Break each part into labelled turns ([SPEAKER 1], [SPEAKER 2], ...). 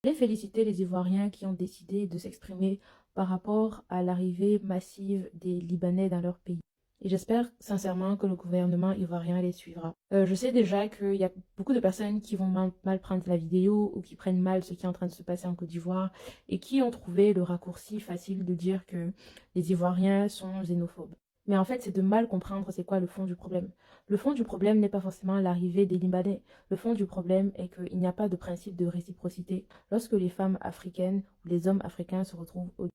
[SPEAKER 1] Je voulais féliciter les Ivoiriens qui ont décidé de s'exprimer par rapport à l'arrivée massive des Libanais dans leur pays. Et j'espère sincèrement que le gouvernement ivoirien les suivra. Je sais déjà qu'il y a beaucoup de personnes qui vont mal prendre la vidéo ou qui prennent mal ce qui est en train de se passer en Côte d'Ivoire et qui ont trouvé le raccourci facile de dire que les Ivoiriens sont xénophobes. Mais en fait, c'est de mal comprendre c'est quoi le fond du problème. Le fond du problème n'est pas forcément l'arrivée des Libanais. Le fond du problème est qu'il n'y a pas de principe de réciprocité lorsque les femmes africaines ou les hommes africains se retrouvent au...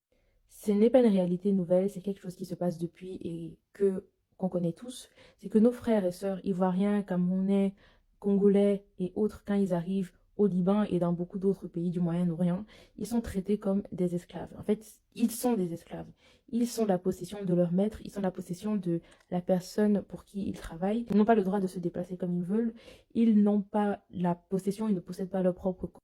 [SPEAKER 1] Ce n'est pas une réalité nouvelle, c'est quelque chose qui se passe depuis et qu'on connaît tous. C'est que nos frères et sœurs ivoiriens, camerounais, congolais et autres, quand ils arrivent au Liban et dans beaucoup d'autres pays du Moyen-Orient, ils sont traités comme des esclaves. En fait, ils sont des esclaves. Ils sont la possession de leur maître, ils sont la possession de la personne pour qui ils travaillent. Ils n'ont pas le droit de se déplacer comme ils veulent. Ils n'ont pas la possession, ils ne possèdent pas leur propre corps.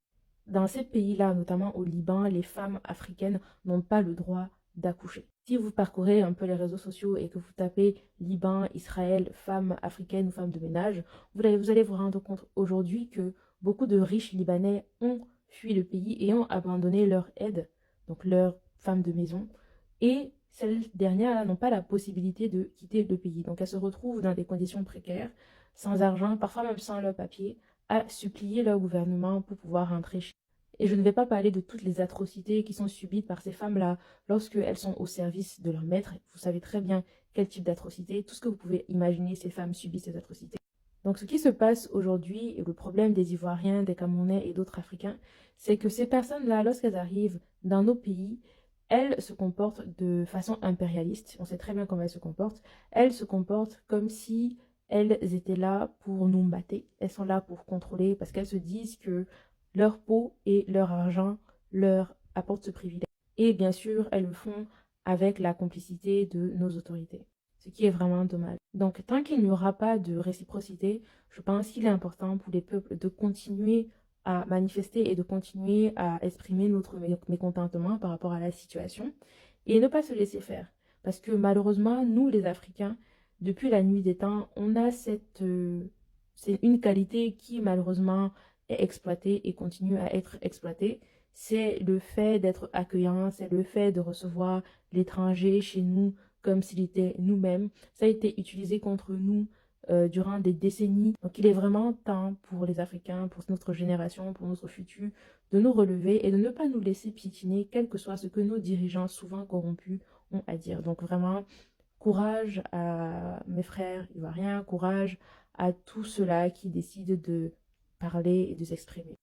[SPEAKER 1] Dans ces pays-là, notamment au Liban, les femmes africaines n'ont pas le droit d'accoucher. Si vous parcourez un peu les réseaux sociaux et que vous tapez Liban, Israël, femmes africaines ou femmes de ménage, vous allez vous rendre compte aujourd'hui que beaucoup de riches Libanais ont fui le pays et ont abandonné leur aide, donc leurs femmes de maison, et celles dernières n'ont pas la possibilité de quitter le pays. Donc elles se retrouvent dans des conditions précaires, sans argent, parfois même sans leur papier, à supplier leur gouvernement pour pouvoir rentrer chez eux. Et je ne vais pas parler de toutes les atrocités qui sont subies par ces femmes-là lorsqu'elles sont au service de leur maître. Vous savez très bien quel type d'atrocité. Tout ce que vous pouvez imaginer, ces femmes subissent ces atrocités. Donc ce qui se passe aujourd'hui, et le problème des Ivoiriens, des Camerounais et d'autres Africains, c'est que ces personnes-là, lorsqu'elles arrivent dans nos pays, elles se comportent de façon impérialiste. On sait très bien comment elles se comportent. Elles se comportent comme si elles étaient là pour nous mater. Elles sont là pour contrôler parce qu'elles se disent que leur peau et leur argent leur apportent ce privilège. Et bien sûr, elles le font avec la complicité de nos autorités, ce qui est vraiment dommage. Donc, tant qu'il n'y aura pas de réciprocité, je pense qu'il est important pour les peuples de continuer à manifester et de continuer à exprimer notre mécontentement par rapport à la situation et ne pas se laisser faire. Parce que malheureusement, nous les Africains, depuis la nuit des temps, on a c'est une qualité qui malheureusement est exploitée et continue à être exploitée. C'est le fait d'être accueillant, c'est le fait de recevoir l'étranger chez nous comme s'il était nous-mêmes. Ça a été utilisé contre nous durant des décennies. Donc il est vraiment temps pour les Africains, pour notre génération, pour notre futur, de nous relever et de ne pas nous laisser piétiner, quel que soit ce que nos dirigeants souvent corrompus ont à dire. Donc vraiment, courage à mes frères ivoiriens, courage à tous ceux-là qui décident de parler et de s'exprimer.